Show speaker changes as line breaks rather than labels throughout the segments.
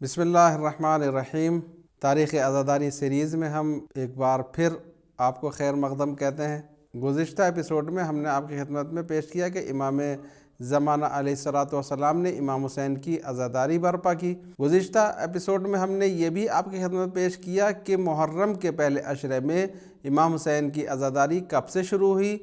بسم اللہ الرحمن الرحیم۔ تاریخ عزاداری سیریز میں ہم ایک بار پھر آپ کو خیر مقدم کہتے ہیں۔ گزشتہ ایپیسوڈ میں ہم نے آپ کی خدمت میں پیش کیا کہ امام زمانہ علیہ الصلوۃ والسلام نے امام حسین کی عزاداری برپا کی۔ گزشتہ ایپیسوڈ میں ہم نے یہ بھی آپ کی خدمت میں پیش کیا کہ محرم کے پہلے عشرے میں امام حسین کی عزاداری کب سے شروع ہوئی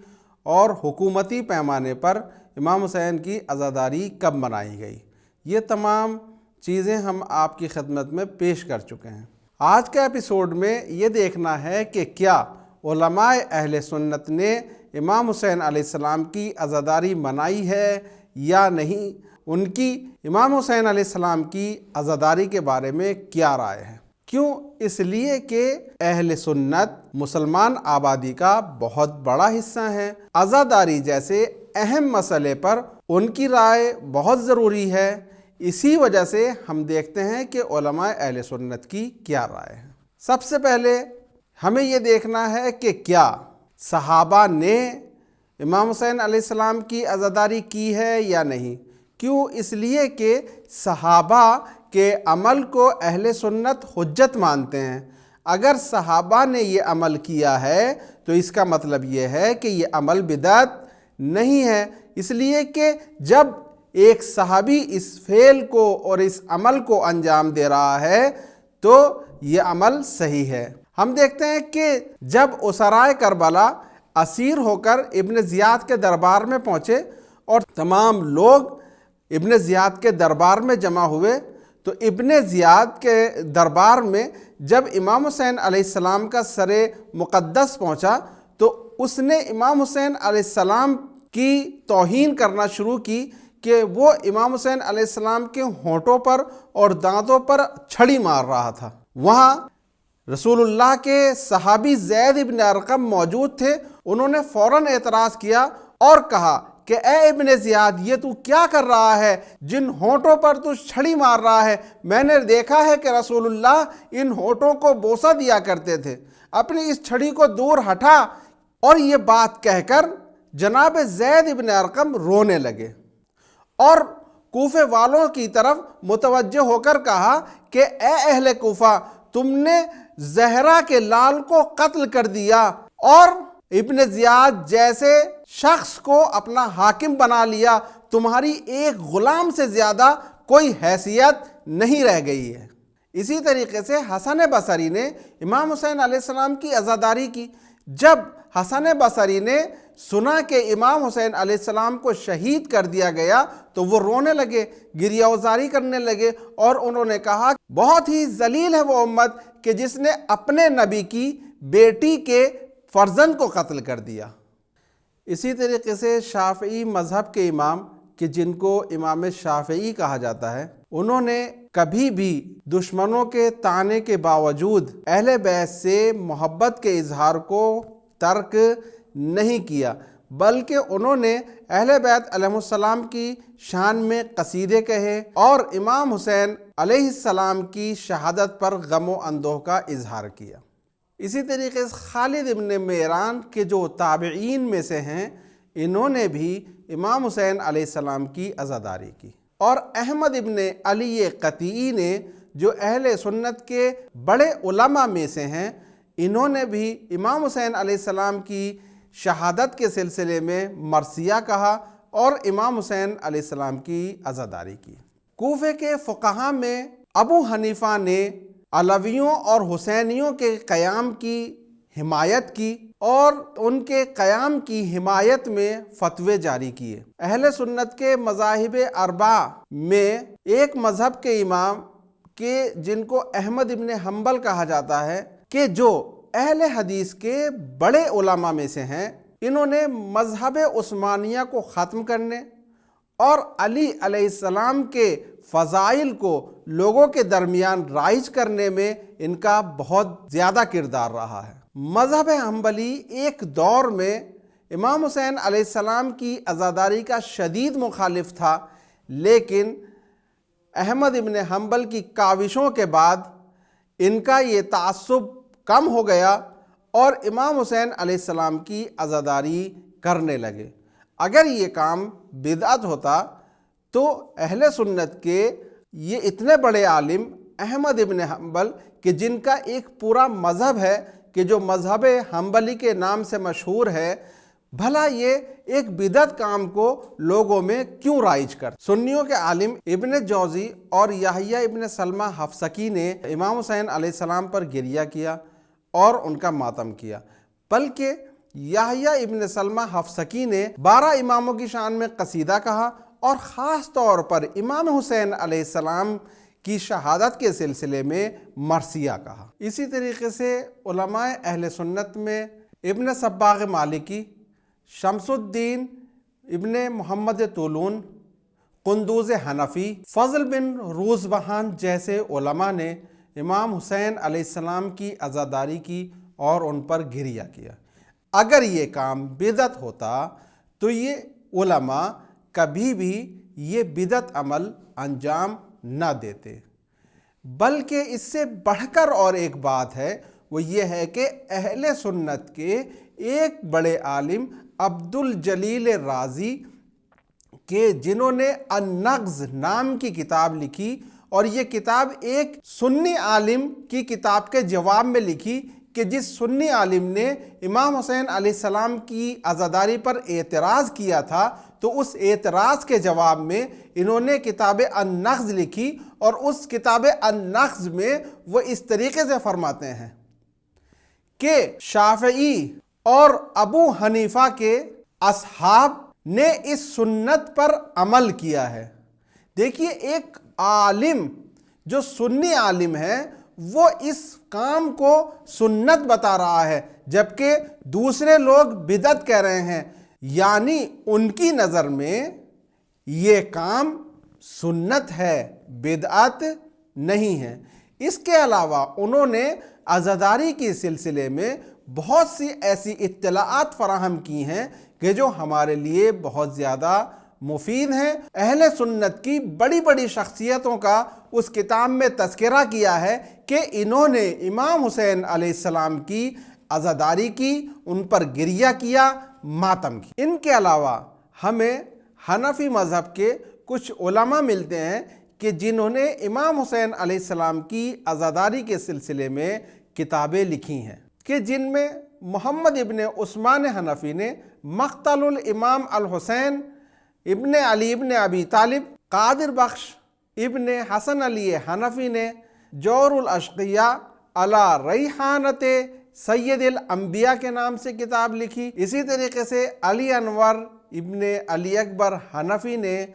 اور حکومتی پیمانے پر امام حسین کی عزاداری کب منائی گئی۔ یہ تمام چیزیں ہم آپ کی خدمت میں پیش کر چکے ہیں۔ آج کے ایپیسوڈ میں یہ دیکھنا ہے کہ کیا علماء اہل سنت نے امام حسین علیہ السلام کی عزاداری منائی ہے یا نہیں، ان کی امام حسین علیہ السلام کی عزاداری کے بارے میں کیا رائے ہے۔ کیوں؟ اس لیے کہ اہل سنت مسلمان آبادی کا بہت بڑا حصہ ہیں۔ عزاداری جیسے اہم مسئلے پر ان کی رائے بہت ضروری ہے۔ اسی وجہ سے ہم دیکھتے ہیں کہ علماء اہل سنت کی کیا رائے ہے۔ سب سے پہلے ہمیں یہ دیکھنا ہے کہ کیا صحابہ نے امام حسین علیہ السلام کی عزاداری کی ہے یا نہیں۔ کیوں؟ اس لیے کہ صحابہ کے عمل کو اہل سنت حجت مانتے ہیں۔ اگر صحابہ نے یہ عمل کیا ہے تو اس کا مطلب یہ ہے کہ یہ عمل بدعت نہیں ہے، اس لیے کہ جب ایک صحابی اس فعل کو اور اس عمل کو انجام دے رہا ہے تو یہ عمل صحیح ہے۔ ہم دیکھتے ہیں کہ جب اسرائے کربلا اسیر ہو کر ابن زیاد کے دربار میں پہنچے اور تمام لوگ ابن زیاد کے دربار میں جمع ہوئے تو ابن زیاد کے دربار میں جب امام حسین علیہ السلام کا سر مقدس پہنچا تو اس نے امام حسین علیہ السلام کی توہین کرنا شروع کی کہ وہ امام حسین علیہ السلام کے ہونٹوں پر اور دانتوں پر چھڑی مار رہا تھا۔ وہاں رسول اللہ کے صحابی زید ابن ارقم موجود تھے، انہوں نے فوراً اعتراض کیا اور کہا کہ اے ابن زیاد، یہ تو کیا کر رہا ہے؟ جن ہونٹوں پر تو چھڑی مار رہا ہے، میں نے دیکھا ہے کہ رسول اللہ ان ہونٹوں کو بوسہ دیا کرتے تھے، اپنی اس چھڑی کو دور ہٹا۔ اور یہ بات کہہ کر جناب زید ابن ارقم رونے لگے اور کوفے والوں کی طرف متوجہ ہو کر کہا کہ اے اہل کوفہ، تم نے زہرا کے لال کو قتل کر دیا اور ابن زیاد جیسے شخص کو اپنا حاکم بنا لیا، تمہاری ایک غلام سے زیادہ کوئی حیثیت نہیں رہ گئی ہے۔ اسی طریقے سے حسن بصری نے امام حسین علیہ السلام کی عزاداری کی۔ جب حسن بصری نے سنا کہ امام حسین علیہ السلام کو شہید کر دیا گیا تو وہ رونے لگے، گریہ وزاری کرنے لگے اور انہوں نے کہا بہت ہی ذلیل ہے وہ امت کہ جس نے اپنے نبی کی بیٹی کے فرزند کو قتل کر دیا۔ اسی طریقے سے شافعی مذہب کے امام کہ جن کو امام شافعی کہا جاتا ہے، انہوں نے کبھی بھی دشمنوں کے طعنے کے باوجود اہل بیت سے محبت کے اظہار کو ترک نہیں کیا، بلکہ انہوں نے اہل بیت علیہ السلام کی شان میں قصیدے کہے اور امام حسین علیہ السلام کی شہادت پر غم و اندوہ کا اظہار کیا۔ اسی طریقے سے خالد ابن میران کے جو تابعین میں سے ہیں، انہوں نے بھی امام حسین علیہ السلام کی عزاداری کی۔ اور احمد ابن علی قطعی نے جو اہل سنت کے بڑے علماء میں سے ہیں، انہوں نے بھی امام حسین علیہ السلام کی شہادت کے سلسلے میں مرثیہ کہا اور امام حسین علیہ السلام کی عزاداری کی۔ کوفے کے فقہاء میں ابو حنیفہ نے علویوں اور حسینیوں کے قیام کی حمایت کی اور ان کے قیام کی حمایت میں فتوے جاری کیے۔ اہل سنت کے مذاہب اربعہ میں ایک مذہب کے امام کہ جن کو احمد ابن حنبل کہا جاتا ہے، کہ جو اہل حدیث کے بڑے علماء میں سے ہیں، انہوں نے مذہب عثمانیہ کو ختم کرنے اور علی علیہ السلام کے فضائل کو لوگوں کے درمیان رائج کرنے میں ان کا بہت زیادہ کردار رہا ہے۔ مذہب حنبلی ایک دور میں امام حسین علیہ السلام کی عزاداری کا شدید مخالف تھا، لیکن احمد ابن حنبل کی کاوشوں کے بعد ان کا یہ تعصب کم ہو گیا اور امام حسین علیہ السلام کی عزاداری کرنے لگے۔ اگر یہ کام بدعت ہوتا تو اہل سنت کے یہ اتنے بڑے عالم احمد ابن حنبل کہ جن کا ایک پورا مذہب ہے کہ جو مذہب حنبلی کے نام سے مشہور ہے، بھلا یہ ایک بدعت کام کو لوگوں میں کیوں رائج کر؟ سنیوں کے عالم ابن جوزی اور یحییٰ ابن سلمہ حفصکی نے امام حسین علیہ السلام پر گریہ کیا اور ان کا ماتم کیا، بلکہ یحییٰ ابن سلمہ حفصکی نے 12 اماموں کی شان میں قصیدہ کہا اور خاص طور پر امام حسین علیہ السلام کی شہادت کے سلسلے میں مرثیہ کہا۔ اسی طریقے سے علماء اہل سنت میں ابن صباغ مالکی، شمس الدین ابن محمد طولون، قندوز حنفی، فضل بن روزبہان جیسے علماء نے امام حسین علیہ السلام کی عزاداری کی اور ان پر گریہ کیا۔ اگر یہ کام بدعت ہوتا تو یہ علماء کبھی بھی یہ بدعت عمل انجام نہ دیتے، بلکہ اس سے بڑھ کر اور ایک بات ہے، وہ یہ ہے کہ اہل سنت کے ایک بڑے عالم عبدالجلیل رازی کہ جنہوں نے النغز نام کی کتاب لکھی، اور یہ کتاب ایک سنی عالم کی کتاب کے جواب میں لکھی کہ جس سنی عالم نے امام حسین علیہ السلام کی عزاداری پر اعتراض کیا تھا، تو اس اعتراض کے جواب میں انہوں نے کتاب النغز لکھی، اور اس کتاب النغز میں وہ اس طریقے سے فرماتے ہیں کہ شافعی اور ابو حنیفہ کے اصحاب نے اس سنت پر عمل کیا ہے۔ دیکھیے، ایک عالم جو سنی عالم ہے وہ اس کام کو سنت بتا رہا ہے، جبکہ دوسرے لوگ بدعت کہہ رہے ہیں، یعنی ان کی نظر میں یہ کام سنت ہے، بدعت نہیں ہے۔ اس کے علاوہ انہوں نے عزاداری کے سلسلے میں بہت سی ایسی اطلاعات فراہم کی ہیں کہ جو ہمارے لیے بہت زیادہ مفید ہیں۔ اہل سنت کی بڑی بڑی شخصیتوں کا اس کتاب میں تذکرہ کیا ہے کہ انہوں نے امام حسین علیہ السلام کی عزاداری کی، ان پر گریہ کیا، ماتم کی۔ ان کے علاوہ ہمیں حنفی مذہب کے کچھ علماء ملتے ہیں کہ جنہوں نے امام حسین علیہ السلام کی عزاداری کے سلسلے میں کتابیں لکھی ہیں، کہ جن میں محمد ابن عثمان حنفی نے مقتل الامام الحسین ابن علی ابن ابی طالب، قادر بخش ابن حسن علی حنفی نے جور الاشقیاء علی ریحانت سید الانبیاء کے نام سے کتاب لکھی۔ اسی طریقے سے علی انور ابن علی اکبر حنفی نے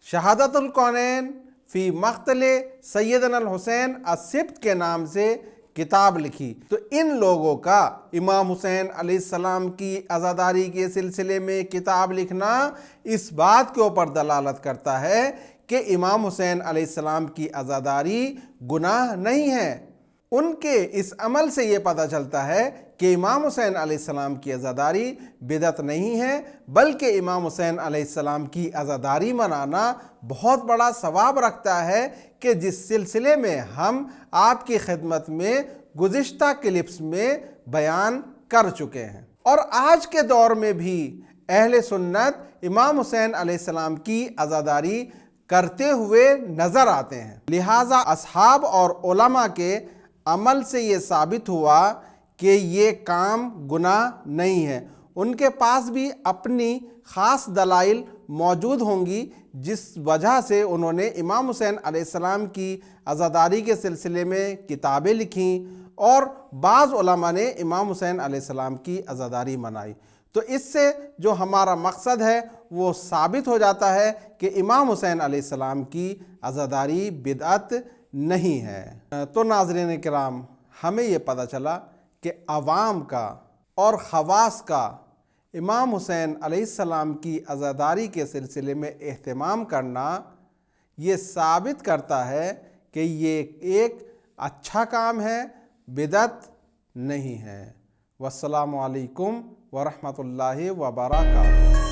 شہادت الکونین فی مقتل سیدنا الحسین السبت کے نام سے کتاب لکھی۔ تو ان لوگوں کا امام حسین علیہ السلام کی عزاداری کے سلسلے میں کتاب لکھنا اس بات کے اوپر دلالت کرتا ہے کہ امام حسین علیہ السلام کی عزاداری گناہ نہیں ہے۔ ان کے اس عمل سے یہ پتہ چلتا ہے کہ امام حسین علیہ السلام کی عزاداری بدعت نہیں ہے، بلکہ امام حسین علیہ السلام کی عزاداری منانا بہت بڑا ثواب رکھتا ہے، کہ جس سلسلے میں ہم آپ کی خدمت میں گزشتہ کلپس میں بیان کر چکے ہیں۔ اور آج کے دور میں بھی اہل سنت امام حسین علیہ السلام کی عزاداری کرتے ہوئے نظر آتے ہیں۔ لہٰذا اصحاب اور علماء کے عمل سے یہ ثابت ہوا کہ یہ کام گناہ نہیں ہے۔ ان کے پاس بھی اپنی خاص دلائل موجود ہوں گی جس وجہ سے انہوں نے امام حسین علیہ السلام کی عزاداری کے سلسلے میں کتابیں لکھیں، اور بعض علماء نے امام حسین علیہ السلام کی عزاداری منائی۔ تو اس سے جو ہمارا مقصد ہے وہ ثابت ہو جاتا ہے کہ امام حسین علیہ السلام کی عزاداری بدعت نہیں ہے۔ تو ناظرین کرام، ہمیں یہ پتہ چلا کہ عوام کا اور خواص کا امام حسین علیہ السلام کی عزاداری کے سلسلے میں اہتمام کرنا یہ ثابت کرتا ہے کہ یہ ایک اچھا کام ہے، بدعت نہیں ہے۔ والسلام علیکم ورحمۃ اللہ وبرکاتہ۔